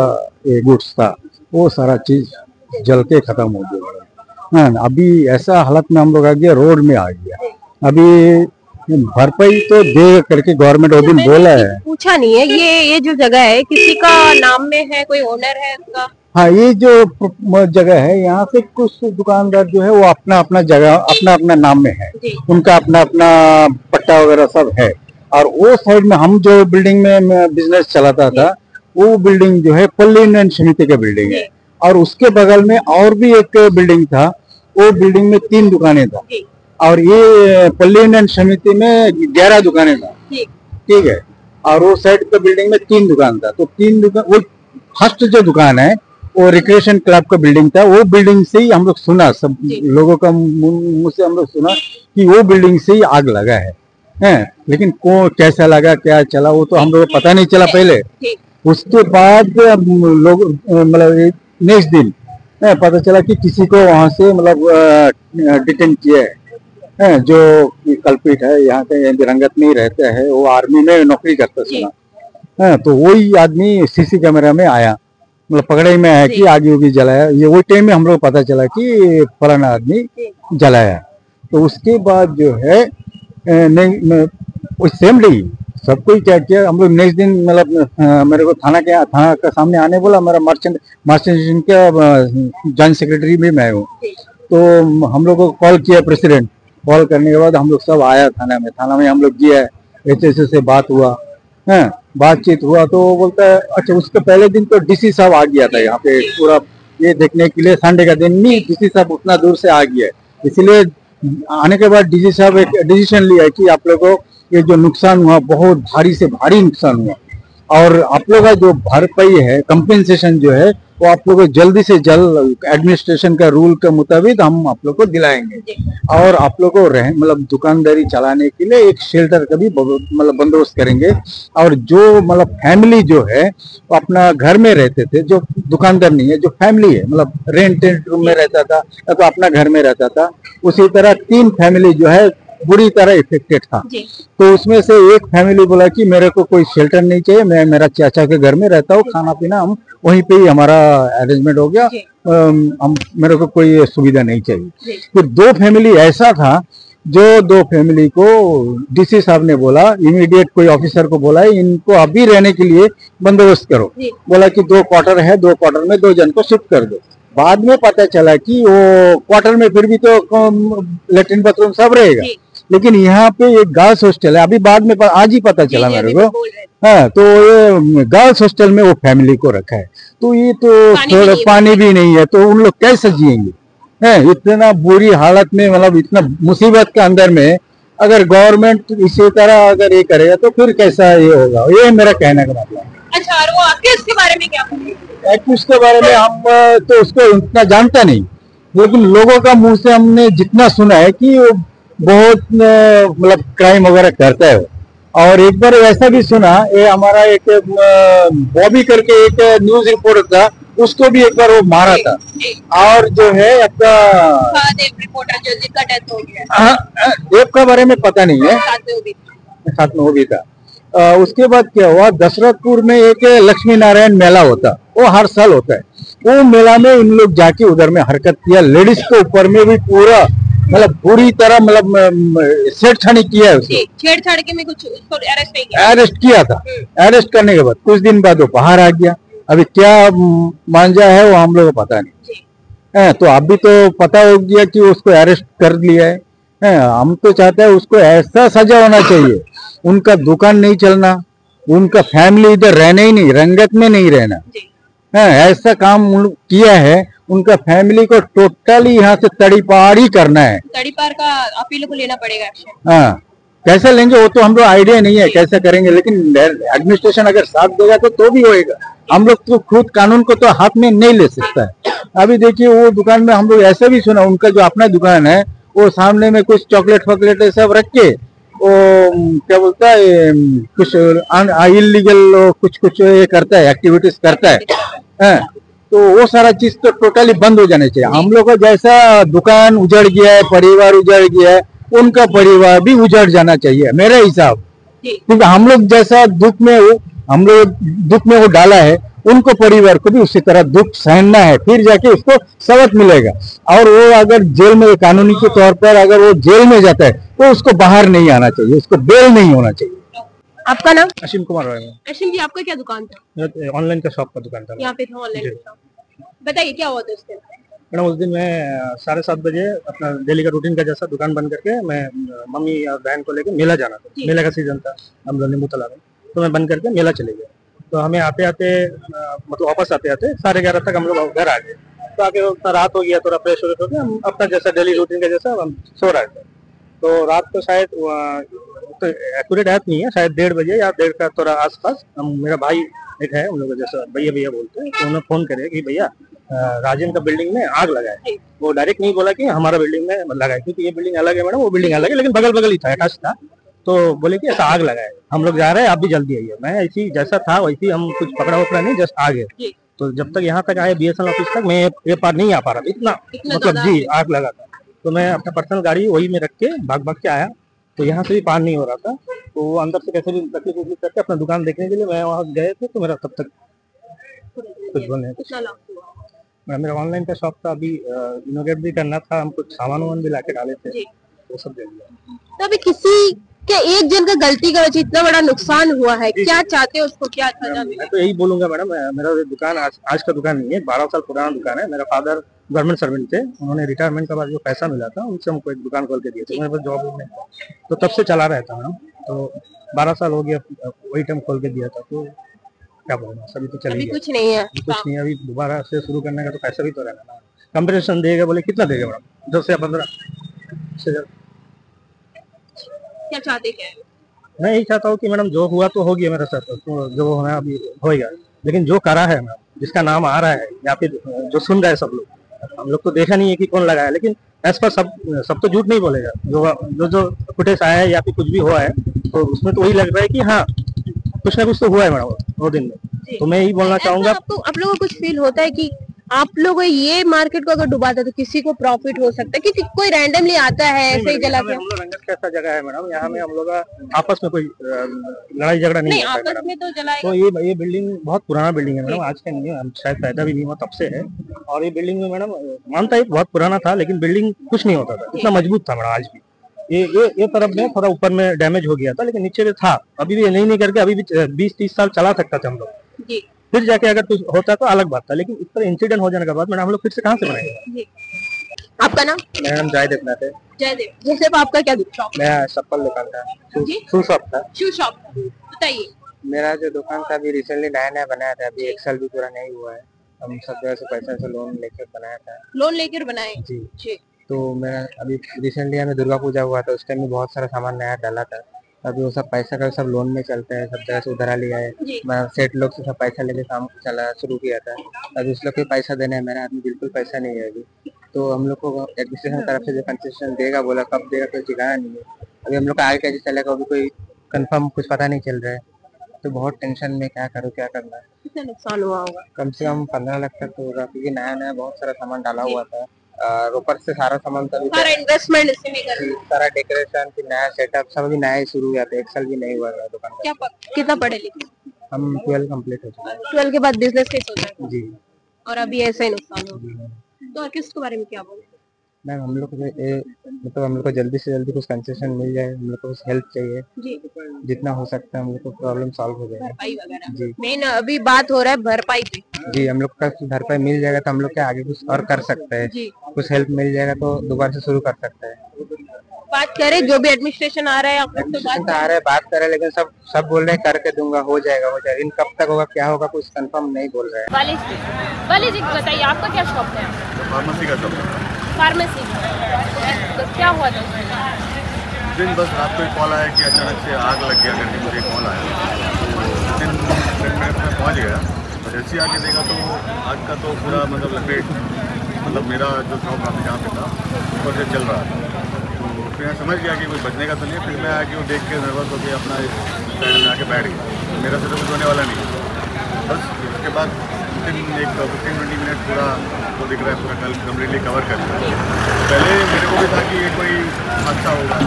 Speaker 7: गुड्स था। वो सारा चीज जल के खत्म हो गया। अभी ऐसा हालत में हम लोग आ गया, रोड में आ गया। अभी भरपाई तो दे करके गवर्नमेंट वो दिन बोला है,
Speaker 1: पूछा नहीं है। ये जो जगह है किसी का नाम में है, कोई ओनर है उसका?
Speaker 7: हाँ, ये जो जगह है यहाँ पे कुछ दुकानदार जो है वो अपना अपना जगह अपना नाम में है, उनका अपना अपना पट्टा वगैरह सब है। और वो साइड में हम जो बिल्डिंग में बिजनेस चलाता था, वो बिल्डिंग जो है पल्ली उन्नयन समिति का बिल्डिंग है, और उसके बगल में और भी एक बिल्डिंग था, वो बिल्डिंग में 3 दुकानें था, और ये पल्ली उन्नयन समिति में 11 दुकानें था। ठीक है, और वो साइड के बिल्डिंग में 3 दुकान था। तो 3 दुकान, वो फर्स्ट जो दुकान है वो रिक्रिएशन क्लब का बिल्डिंग था। वो बिल्डिंग से ही हम लोग सुना, सब लोगों का मुंह से हम लोग सुना कि वो बिल्डिंग से ही आग लगा है। लेकिन कैसा लगा, क्या चला, वो तो हम लोग को पता नहीं चला पहले। उसके बाद लोग मतलब नेक्स्ट दिन पता चला कि किसी को वहां से मतलब डिटेन किया है, जो कल्पिट है, यहाँ के रंगत में ही रहता है, वो आर्मी में नौकरी करता सुना। तो वही आदमी सीसी कैमरा में आया, मतलब पकड़े में आया कि आगे उगी जलाया। ये वही टाइम में हम लोग पता चला कि फलाना आदमी जलाया। तो उसके बाद जो है नहीं सेम डे सबको ही क्या किया हम लोग नेक्स्ट दिन मतलब मेरे को थाना का सामने आने बोला। मेरा मर्चेंट का जॉइंट सेक्रेटरी भी मैं हूँ। तो हम लोग को कॉल किया प्रेसिडेंट। कॉल करने के बाद हम लोग सब आया थाना में हम लोग गया, ऐसे से बात हुआ है, बातचीत हुआ। तो वो बोलता है अच्छा उसके पहले दिन तो डीसी साहब आ गया था यहाँ पे पूरा ये देखने के लिए। संडे का दिन नहीं, डीसी साहब उतना दूर से आ गया है, इसलिए आने के बाद डीसी साहब एक डिसीजन लिया कि आप लोगों को ये जो नुकसान हुआ बहुत भारी से भारी नुकसान हुआ और आप लोग का जो भरपाई है कंपेंसेशन जो है वो आप लोग को जल्दी से जल्द एडमिनिस्ट्रेशन का रूल के मुताबिक हम आप लोग को दिलाएंगे और आप लोग को मतलब दुकानदारी चलाने के लिए एक शेल्टर का भी मतलब बंदोबस्त करेंगे। और जो मतलब फैमिली जो है वो अपना घर में रहते थे, जो दुकानदार नहीं है, जो फैमिली है मतलब रेंटेड रूम में रहता था या तो अपना घर में रहता था, उसी तरह 3 फैमिली जो है बुरी तरह इफेक्टेड था। तो उसमें से एक फैमिली बोला कि मेरे को कोई शेल्टर नहीं चाहिए, मैं मेरा चाचा के घर में रहता हूँ, खाना पीना हम वहीं पे ही हमारा अरेंजमेंट हो गया, हम मेरे को कोई सुविधा नहीं चाहिए। फिर 2 फैमिली ऐसा था जो 2 फैमिली को डीसी साहब ने बोला, इमीडिएट कोई ऑफिसर को बोला इनको अभी रहने के लिए बंदोबस्त करो। बोला कि 2 क्वार्टर है, 2 क्वार्टर में 2 जन को शिफ्ट कर दो। बाद में पता चला कि वो क्वार्टर में फिर भी तो लेट्रिन बाथरूम सब रहेगा, लेकिन यहाँ पे एक गर्ल्स हॉस्टल है। अभी बाद में आज ही पता चला मेरे को। हाँ, तो ये गर्ल्स हॉस्टल में वो फैमिली को रखा है। तो ये तो थोड़ा पानी भी नहीं है, तो उन लोग कैसे जिएंगे? है इतना बुरी हालत में, मतलब इतना मुसीबत के अंदर में अगर गवर्नमेंट इसी तरह अगर ये करेगा तो फिर कैसा ये होगा? ये मेरा कहने का मतलब।
Speaker 1: अच्छा, और वो आपके इसके बारे में क्या बोलेंगे?
Speaker 7: एक्टिविस्ट के बारे में हम तो उसको इतना जानता नहीं, लेकिन लोगों का मुंह से हमने जितना सुना है कि वो बहुत मतलब क्राइम वगैरह करता है। और एक बार ऐसा भी सुना, ये हमारा एक बॉबी करके एक न्यूज रिपोर्टर था, उसको भी एक बार वो मारा था। और जो है आपका
Speaker 1: देव रिपोर्टर जो जिसका डेथ हो गया,
Speaker 7: देव का बारे में पता नहीं है, साथ में वो भी था। उसके बाद क्या हुआ, दशरथपुर में एक लक्ष्मी नारायण मेला होता, वो हर साल होता है। वो मेला में इन लोग जाके उधर में हरकत किया, लेडीज के ऊपर में भी पूरा मतलब पूरी तरह मतलब छेड़छाड़ी किया है उसको।
Speaker 1: छेड़छाड़ के में कुछ उसको
Speaker 7: अरेस्ट किया था। अरेस्ट करने के बाद कुछ दिन बाद वो बाहर आ गया। अभी क्या मांझा है वो हम लोग को पता नहीं। तो अभी तो पता हो गया कि उसको अरेस्ट कर लिया है। हम तो चाहते हैं उसको ऐसा सजा होना चाहिए, उनका दुकान नहीं चलना, उनका फैमिली इधर रहना ही नहीं, रंगत में नहीं रहना। ऐसा काम किया है, उनका फैमिली को टोटली यहाँ से तड़ीपार करना है।
Speaker 1: तड़ीपार का आप ही लोग को लेना पड़ेगा एक्शन।
Speaker 7: हाँ, कैसे लेंगे वो तो हम लोग आइडिया नहीं है कैसे करेंगे, लेकिन एडमिनिस्ट्रेशन अगर साथ देगा तो भी होएगा। हम लोग तो खुद कानून को तो हाथ में नहीं ले सकता है। अभी देखिए वो दुकान में हम लोग ऐसा भी सुना, उनका जो अपना दुकान है वो सामने में कुछ चॉकलेट फॉकलेट सब रख के वो क्या बोलता है कुछ इलीगल कुछ ये करता है, एक्टिविटीज करता है। तो वो सारा चीज तो टोटली बंद हो जाना चाहिए। हम लोग का जैसा दुकान उजड़ गया है, परिवार उजड़ गया है, उनका परिवार भी उजड़ जाना चाहिए मेरे हिसाब। क्योंकि हम लोग जैसा दुख में वो डाला है, उनको परिवार को भी उसी तरह दुख सहना है, फिर जाके उसको सबक मिलेगा। और वो अगर जेल में कानूनी के तौर पर अगर वो जेल में जाता है तो उसको बाहर नहीं आना चाहिए, उसको बेल नहीं होना चाहिए।
Speaker 1: आपका नाम?
Speaker 4: असीम कुमार रॉय।
Speaker 1: असीम जी, आपका क्या दुकान था?
Speaker 4: ऑनलाइन का शॉप का दुकान था।
Speaker 1: यहाँ पे था ऑनलाइन शॉप। बताइए क्या हुआ था उस दिन?
Speaker 4: मैडम उस दिन मैं 7:30 बजे अपना डेली का रूटीन का जैसा दुकान बंद करके मैं मम्मी और बहन को लेकर मेला जाना था। मेला का सीजन था, हम लोग नींबू तालाब में, तो मैं बंद करके मेला चले गया। तो हमें आते आते मतलब वापस आते आते 11:30 तक हम लोग घर आ गए। तो आके रात हो गया, थोड़ा फ्रेश हो गए, हम अपना जैसा डेली रूटीन का जैसा हम सो रहे थे। तो रात को शायद तो एक्यूरेट याद नहीं है, शायद 1:30 बजे या 1:30 का थोड़ा आसपास मेरा भाई एक है, उन लोग जैसा भैया बोलते हैं, तो उन्होंने फोन करे कि भैया राजेंद्र का बिल्डिंग में आग लगा है। वो डायरेक्ट नहीं बोला कि हमारा बिल्डिंग में लगा है, क्योंकि ये बिल्डिंग अलग है मैडम, वो बिल्डिंग अलग है, लेकिन बगल बगल ही था, अटैच था। तो बोले कि ऐसा आग लगा है, हम लोग जा रहे हैं, आप भी जल्दी आइए। मैं ऐसी जैसा था वैसी, हम कुछ पकड़ा वकड़ा नहीं, जस्ट आ गए। तो जब तक यहाँ तक आए BSNL ऑफिस तक, मैं ये पार नहीं आ पा रहा था, इतना मतलब जी आग लगा था। तो मैं अपना पर्सनल गाड़ी वही में रख के भाग के आया, तो यहाँ से भी पार नहीं हो रहा था। तो वो अंदर से कैसे भी तकलीफ करके अपना दुकान देखने के लिए मैं वहाँ गए थे, तो मेरा तब तक कुछ बने। मेरा ऑनलाइन का शॉप था, अभी इनोग्रेट भी करना था, हम कुछ सामान वामान भी लाके डाले थे,
Speaker 6: वो सब दे दिया।
Speaker 1: तो अभी किसी के एक जन का गलती का वजह इतना बड़ा नुकसान हुआ है, क्या चाहते हो उसको क्या सजा मिले?
Speaker 6: मैं तो यही बोलूंगा मैडम, मेरा दुकान आज का दुकान नहीं है, 12 साल पुराना दुकान है। मेरा फादर गवर्नमेंट सर्वेंट थे, उन्होंने रिटायरमेंट के बाद जो पैसा मिला था उनसे हमको एक दुकान खोल के दिए थे। मेरे पास जॉब नहीं था तो तब से चला रहता मैडम, तो 12 साल हो गया वही टाइम खोल के दिया था, तो क्या बोलूँ, सभी तो चली
Speaker 1: कुछ नहीं है,
Speaker 6: कुछ नहीं। अभी दोबारा से शुरू करने का तो पैसा भी तो रहना ना। कंपटीशन देगा, बोले कितना देगा मैडम, 10 या 15 से ज्यादा।
Speaker 1: क्या चाहते हैं?
Speaker 6: मैं यही चाहता हूँ कि मैडम जो हुआ तो हो गया मेरे साथ, तो जो होना अभी होएगा, लेकिन जो करा है मैडम, जिसका नाम आ रहा है या फिर जो सुन रहे हैं सब लोग, हम लोग तो देखा नहीं है कि कौन लगाया, लेकिन एज पर सब तो झूठ नहीं बोलेगा। जो फुटेज आया है या फिर कुछ भी हुआ है तो उसमें तो वही लग रहा है कि हाँ कुछ ना कुछ तो हुआ है मैडम वो दिन में। तो मैं यही बोलना चाहूंगा,
Speaker 1: आप लोगों को कुछ फील होता है कि आप लोग ये मार्केट को अगर डुबाता है तो किसी को प्रॉफिट हो सकता है, क्योंकि कोई रैंडमली आता है ऐसे ही जला के?
Speaker 6: हम लोग रंगत कैसा जगह है मैडम, यहाँ में हम लोग आपस में कोई लड़ाई झगड़ा नहीं होता है
Speaker 1: आपस में तो जलाएगा।
Speaker 6: तो ये बिल्डिंग बहुत पुराना बिल्डिंग है मैडम, आज का नहीं है, हम शायद पैदा भी नहीं हुआ तब से है। और ये बिल्डिंग में मैडम मानता है बहुत पुराना था, लेकिन बिल्डिंग कुछ नहीं होता था, इतना मजबूत था मैडम। आज भी ये तरफ में थोड़ा ऊपर में डैमेज हो गया था, लेकिन नीचे में था, अभी भी नहीं करके अभी भी 20-30 साल चला सकता था हम लोग। फिर जाके अगर कुछ होता तो अलग बात था, लेकिन इस पर इंसिडेंट हो जाने के बाद मैडम हम लोग फिर से कहाँ से बनाएंगे?
Speaker 1: आपका नाम?
Speaker 6: मेरा नाम जयदेव नाथ है।
Speaker 1: जयदेव, जैसे आपका क्या शॉप?
Speaker 6: मैं चप्पल दुकान था, शू शॉप था।
Speaker 1: शू शॉप, बताइए।
Speaker 6: मेरा जो दुकान था अभी रिसेंटली नया बनाया था, अभी 1 साल भी पूरा नहीं हुआ है। हम सब जगह से पैसा से लोन लेकर बनाया था।
Speaker 1: लोन लेकर बनाए?
Speaker 6: जी। तो मैं अभी रिसेंटली हमें दुर्गा पूजा हुआ था, उस टाइम में बहुत सारा सामान नया डाला था। अभी वो सब पैसा का सब लोन में चलता है, सब जगह से उधारा लिया है। मैं सेठ लोग से सब पैसा लेके काम चला शुरू किया था। अभी उस लोग को पैसा देना है, मेरा आदमी बिल्कुल पैसा नहीं है अभी। तो हम लोग को एडमिनिस्ट्रेशन तरफ से जो कंसेशन देगा बोला, कब देगा कोई ठिकाना नहीं है। अभी हम लोग का आगे कैसे चलेगा अभी कोई कंफर्म कुछ पता नहीं चल रहा है, तो बहुत टेंशन में क्या करूँ क्या करना।
Speaker 1: कितना नुकसान हुआ होगा?
Speaker 6: कम से कम 15 लाख तक तो होगा, क्योंकि नया बहुत सारा सामान डाला हुआ था। ऊपर से सारा सामान
Speaker 1: सारा इन्वेस्टमेंट इसी में कर,
Speaker 6: सारा डेकोरेशन फिर नया सेटअप सब अभी नया ही शुरू हुआ था, 1 साल भी नहीं हुआ है दुकान का।
Speaker 1: कितना पढ़े लिखे?
Speaker 6: हम 12 कंप्लीट हो चुके हैं।
Speaker 1: 12 के बाद बिजनेस के सोचा है?
Speaker 6: जी।
Speaker 1: और अभी ऐसा ही नुकसान हो, तो किसके बारे में क्या बोले?
Speaker 6: मैम हम लोग को हम लोग को जल्दी से जल्दी कुछ कंसेशन मिल जाए, हम लोग को कुछ हेल्प चाहिए जी। जितना हो सकता है हम लोग को प्रॉब्लम सॉल्व हो जाए,
Speaker 1: भरपाई वगैरह जी। मेन अभी बात हो रहा है भरपाई पे
Speaker 6: जी। हम लोग का भरपाई मिल जाएगा तो हम लोग क्या आगे कुछ और कर सकते हैं, कुछ हेल्प मिल जाएगा तो दोबारा से शुरू कर सकते हैं।
Speaker 1: बात करें जो भी एडमिनिस्ट्रेशन आ रहा है, आप लोग
Speaker 6: तो बात कर रहे हैं, लेकिन सब बोल रहे हैं करके दूंगा, हो जाएगा। इन कब तक होगा क्या होगा कुछ कंफर्म नहीं बोल रहे हैं।
Speaker 8: वाली जी बताइए, आपका क्या शॉप है?
Speaker 9: फार्मेसी का शॉप है।
Speaker 8: फार्मेसी, तो क्या हुआ था
Speaker 9: दिन? बस रात को एक कॉल आया कि अचानक से आग लग गया करके मुझे कॉल आया, तो 10 मिनट में पहुँच गया। और जैसे आके देखा तो आग का तो पूरा लपेट मेरा जो शॉप जहाँ पे था ऊपर से चल रहा था। तो फिर मैं समझ गया कि कोई बचने का तो नहीं है। फिर मैं आके वो देख के नर्वस हो गया, अपना साइड में आके बैठ गया। तो मेरा से तो कुछ होने वाला नहीं है। बस उसके बाद 15-20 मिनट पूरा तो दिख रहा है, पूरा कल कम्प्लीटली कवर कर लिया। पहले मेरे को भी था कि ये कोई हादसा होगा,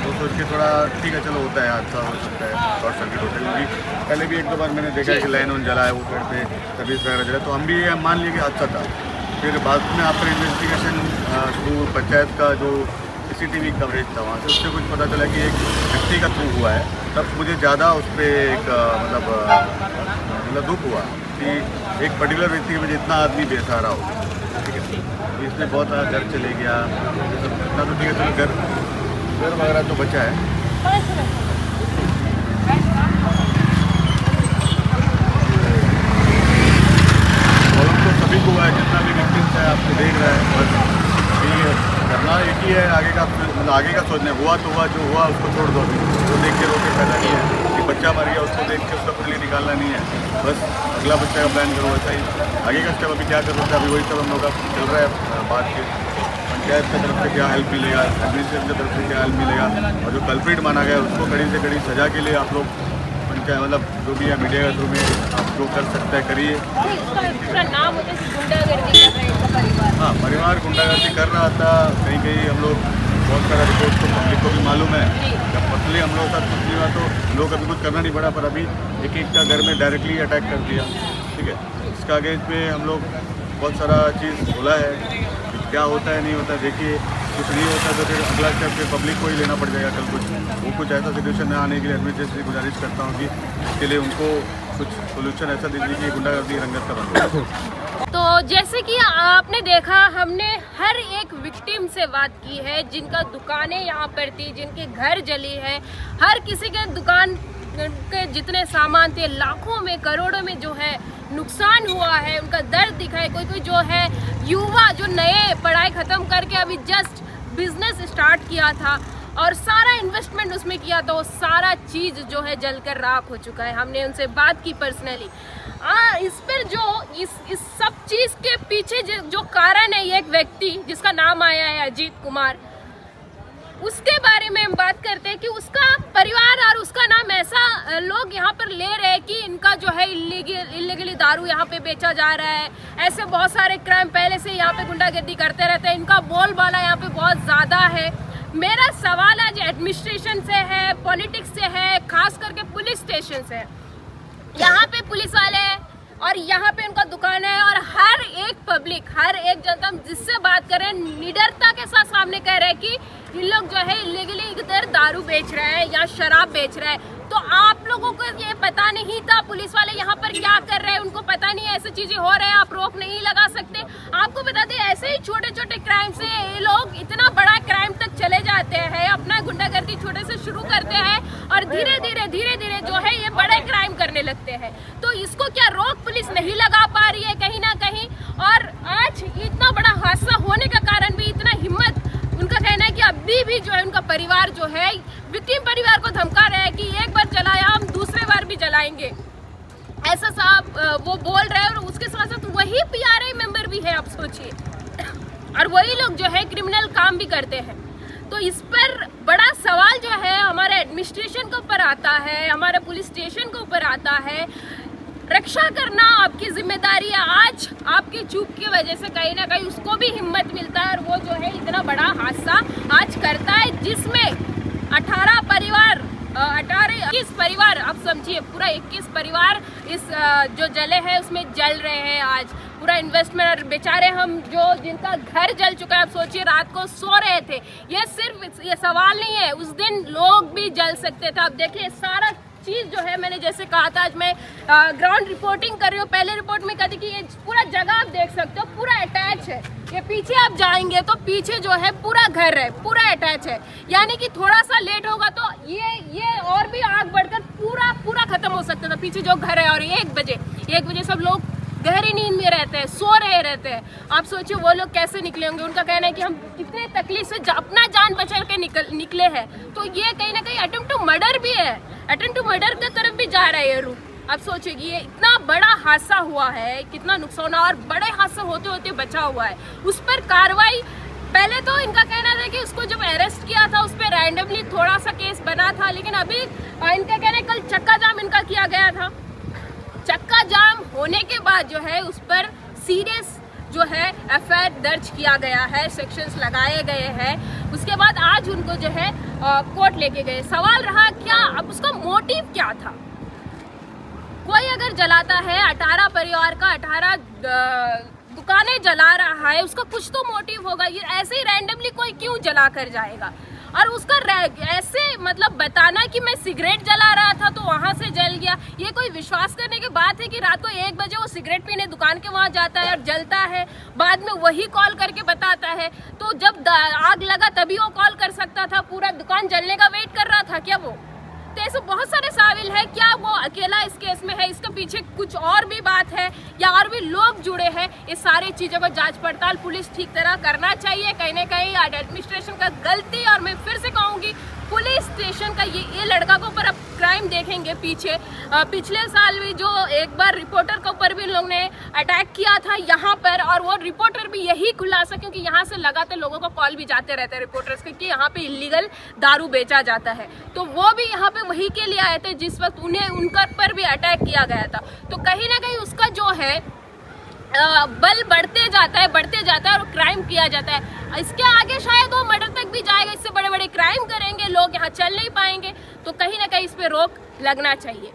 Speaker 9: तो सोच के थोड़ा ठीक है चलो होता है, हादसा हो सकता है, शॉर्ट सर्किट होता है। क्योंकि पहले भी 1-2 बार मैंने देखा है कि लाइन ऑन जला है, वो साइड पे सर्विस वगैरह जला, तो हम भी ये मान लिए कि हादसा था। फिर बाद में आफ्टर इन्वेस्टिगेशन थ्रू पंचायत का जो CCTV कवरेज था वहाँ से उससे कुछ पता चला कि एक व्यक्ति का थ्रू हुआ है। तब मुझे ज़्यादा उस पर एक दुख हुआ कि एक पर्टिकुलर व्यक्ति में जितना आदमी बेसहारा हो, ठीक है। इसमें बहुत सारा घर चले गया, इतना तो ठीक है चलो घर वगैरह तो बचा है। प्रॉब्लम तो सभी को हुआ है, जितना भी विक्टिम्स है आपको देख रहा है। बस करना एक ही है, आगे का सोचना है। हुआ तो हुआ, जो हुआ उसको छोड़ दो, वो देख के रोके फायदा नहीं है कि बच्चा मर गया उसको देख के उसका पुण्य निकालना नहीं है। बस अगला बच्चा का प्लान करो, वैसा ही आगे का स्टेप अभी क्या कर सकते हैं, अभी वही सब हम लोग का चल रहा है। बात की पंचायत की तरफ से क्या हेल्प मिलेगा, एडमिनिस्ट्रेशन की तरफ से क्या हेल्प मिलेगा, और जो कल्प्रिट माना गया उसको कड़ी से कड़ी सजा के लिए आप लोग पंचायत जो भी है मीडिया के थ्रू में आप जो कर सकते हैं करिए।
Speaker 8: नाम होता है गुंडागर्दी कर रहे हैं परिवार।
Speaker 9: हाँ, परिवार गुंडागर्दी कर रहा था। कहीं हम लोग बहुत सारा रिपोर्ट तो पब्लिक को भी मालूम है। जब पतले हम लोग साथ कुछ नहीं हुआ तो लोग अभी कुछ करना नहीं पड़ा, पर अभी एक का घर में डायरेक्टली अटैक कर दिया, ठीक है। इसका अगेंस्ट में हम लोग बहुत सारा चीज़ बोला है, क्या होता है नहीं होता देखिए। कुछ नहीं होता तो फिर अगला स्टेप फिर पब्लिक को ही लेना पड़ जाएगा कल कुछ। वो कुछ ऐसा सिचुएशन न आने के लिए एडमिनिस्ट्रेशन से गुजारिश करता हूँ कि इसके लिए उनको कुछ सोल्यूशन ऐसा दीजिए कि गुंडागर्दी रंगत का बंद हो।
Speaker 8: तो जैसे कि आपने देखा, हमने हर एक विक्टिम से बात की है जिनका दुकानें यहाँ पर थी, जिनके घर जली है। हर किसी के दुकान के जितने सामान थे, लाखों में करोड़ों में जो है नुकसान हुआ है, उनका दर्द दिखाए। कोई कोई जो है युवा जो नए पढ़ाई ख़त्म करके अभी जस्ट बिजनेस स्टार्ट किया था और सारा इन्वेस्टमेंट उसमें किया था, वो सारा चीज़ जो है जलकर राख हो चुका है। हमने उनसे बात की पर्सनली। इस पर जो इस सब चीज़ के पीछे जो कारण है, ये एक व्यक्ति जिसका नाम आया है अजीत कुमार, उसके बारे में हम बात करते हैं कि उसका परिवार और उसका नाम ऐसा लोग यहाँ पर ले रहे हैं कि इनका जो है इलीगली दारू यहाँ पे बेचा जा रहा है। ऐसे बहुत सारे क्राइम पहले से यहाँ पे गुंडागर्दी करते रहते हैं, इनका बोलबाला यहाँ पे बहुत ज़्यादा है। मेरा सवाल आज एडमिनिस्ट्रेशन से है, पॉलिटिक्स से है, खास करके पुलिस स्टेशन से। यहाँ पे पुलिस वाले हैं और यहाँ पे उनका दुकान है और हर एक पब्लिक, हर एक जनता जिससे बात करें निडरता के साथ सामने कह रहे हैं कि इन लोग जो है इलीगली इधर दारू बेच रहे हैं या शराब बेच रहे हैं। तो आप लोगों को ये पता नहीं था पुलिस वाले यहाँ पर क्या कर रहे हैं, उनको पता नहीं ऐसी चीजें हो रहे हैं, आप रोक नहीं लगा सकते। आपको बता दें ऐसे ही छोटे छोटे क्राइम से ये लोग इतना बड़ा क्राइम तक चले जाते हैं। अपना गुंडागर्दी छोटे से शुरू करते हैं और धीरे धीरे जो है ये बड़े क्राइम करने लगते हैं। तो इसको क्या रोक पुलिस नहीं लगा पा रही है कहीं ना कहीं? और आज इतना बड़ा हादसा होने का कारण भी इतना हिम्मत, उनका कहना है कि अभी भी जो है उनका परिवार जो है विक्टिम परिवार को धमका रहा है कि एक बार जलाया हम दूसरे बार भी जलाएंगे, ऐसा साहब वो बोल रहे हैं। और उसके साथ साथ वही PRA मेंबर भी है, आप सोचिए, और वही लोग जो है क्रिमिनल काम भी करते हैं। तो इस पर बड़ा सवाल जो है हमारे एडमिनिस्ट्रेशन के ऊपर आता है, हमारे पुलिस स्टेशन के ऊपर आता है। रक्षा करना आपकी जिम्मेदारी है। आज आपके चूक की वजह से कहीं ना कहीं उसको भी हिम्मत मिलता है और वो जो है इतना बड़ा हादसा आज करता है, जिसमें 18 परिवार 21 परिवार, आप समझिए पूरा 21 परिवार इस जो जले हैं उसमें जल रहे हैं। आज पूरा इन्वेस्टमेंट, बेचारे हम जो जिनका घर जल चुका है, आप सोचिए रात को सो रहे थे। ये सिर्फ ये सवाल नहीं है, उस दिन लोग भी जल सकते थे। आप देखिए सारा चीज़ जो है, मैंने जैसे कहा था आज मैं ग्राउंड रिपोर्टिंग कर रही हूँ। पहले रिपोर्ट में कहती कि ये पूरा जगह आप देख सकते हो पूरा अटैच है। ये पीछे आप जाएंगे तो पीछे जो है पूरा घर है, पूरा अटैच है। यानी कि थोड़ा सा लेट होगा तो ये और भी आग बढ़कर पूरा खत्म हो सकता था पीछे जो घर है। और 1 बजे सब लोग गहरी नींद में रहते हैं, सो रहे रहते हैं। आप सोचिए वो लोग कैसे निकले होंगे। उनका कहना है कि हम कितने तकलीफ से अपना जान बचा के निकले हैं। तो ये कहीं ना कहीं अटेम्प्ट टू मर्डर भी है, अटेम्प्ट टू मर्डर की तरफ भी जा रहा है ये रूट। अब सोचिए ये इतना बड़ा हादसा हुआ है, कितना नुकसान, और बड़े हादसे होते होते बचा हुआ है। उस पर कार्रवाई, पहले तो इनका कहना था कि उसको जब अरेस्ट किया था उस पर रैंडमली थोड़ा सा केस बना था, लेकिन अभी इनका कहना है कल चक्का जाम इनका किया गया था। चक्का जाम होने के बाद जो है उस पर सीरियस जो है FIR दर्ज किया गया है, सेक्शंस लगाए गए हैं। उसके बाद आज उनको जो है कोर्ट लेके गए। सवाल रहा क्या, अब उसका मोटिव क्या था? कोई अगर जलाता है 18 परिवार का 18 दुकानें जला रहा है, उसका कुछ तो मोटिव होगा। ये ऐसे ही रैंडमली कोई क्यों जला कर जाएगा? और उसका ऐसे मतलब बताना कि मैं सिगरेट जला रहा था तो वहां से जल गया, ये कोई विश्वास करने की बात है? कि रात को 1 बजे वो सिगरेट पीने दुकान के वहां जाता है और जलता है, बाद में वही कॉल करके बताता है। तो जब आग लगा तभी वो कॉल कर सकता था, पूरा दुकान जलने का वेट कर रहा था क्या वो? तो ऐसे बहुत सारे सवाल है। क्या वो अकेला इस केस में है? इसके पीछे कुछ और भी बात है या और भी लोग जुड़े हैं? इस सारी चीज़ों को जांच पड़ताल पुलिस ठीक तरह करना चाहिए। कहीं ना कहीं एडमिनिस्ट्रेशन का गलती, और मैं फिर से कहूँगी पुलिस स्टेशन का ये लड़का के ऊपर अब क्राइम देखेंगे पीछे। पिछले साल भी जो एक बार रिपोर्टर के ऊपर भी लोग ने अटैक किया था यहाँ पर, और वो रिपोर्टर भी यही खुलासा, क्योंकि यहाँ से लगातार लोगों को कॉल भी जाते रहते हैं रिपोर्टर्स के कि यहाँ पे इलीगल दारू बेचा जाता है। तो वो भी यहाँ पे वही के लिए आए थे जिस वक्त उनका पर भी अटैक किया गया था। तो कहीं ना कहीं उसका जो है बल बढ़ते जाता है और क्राइम किया जाता है। इसके आगे शायद वो मर्डर तक भी जाएगा, इससे बड़े बड़े क्राइम करेंगे लोग, यहाँ चल नहीं पाएंगे। तो कहीं ना कहीं इस पे रोक लगना चाहिए।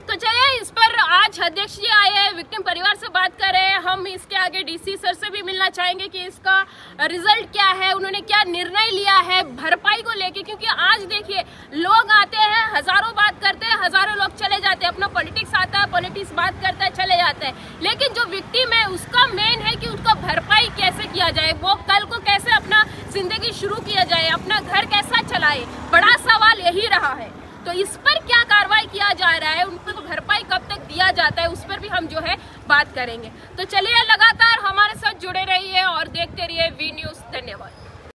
Speaker 8: तो चलिए इस पर आज अध्यक्ष जी आए हैं, विक्टिम परिवार से बात कर रहे हैं। हम इसके आगे डीसी सर से भी मिलना चाहेंगे कि इसका रिजल्ट क्या है, उन्होंने क्या निर्णय लिया है भरपाई को लेके। क्योंकि आज देखिए लोग आते हैं, हजारों बात करते हैं, हजारों लोग चले जाते हैं, अपना पॉलिटिक्स आता है, पॉलिटिक्स बात करता है, चले जाते हैं। लेकिन जो विक्टिम है उसका मेन है कि उसका भरपाई कैसे किया जाए, वो कल को कैसे अपना जिंदगी शुरू किया जाए, अपना घर कैसा चलाए, बड़ा सवाल यही रहा है। तो इस पर क्या कार्रवाई किया जा रहा है, उनको भरपाई कब तक दिया जाता है, उस पर भी हम जो है बात करेंगे। तो चलिए लगातार हमारे साथ जुड़े रहिए और देखते रहिए वी न्यूज़। धन्यवाद।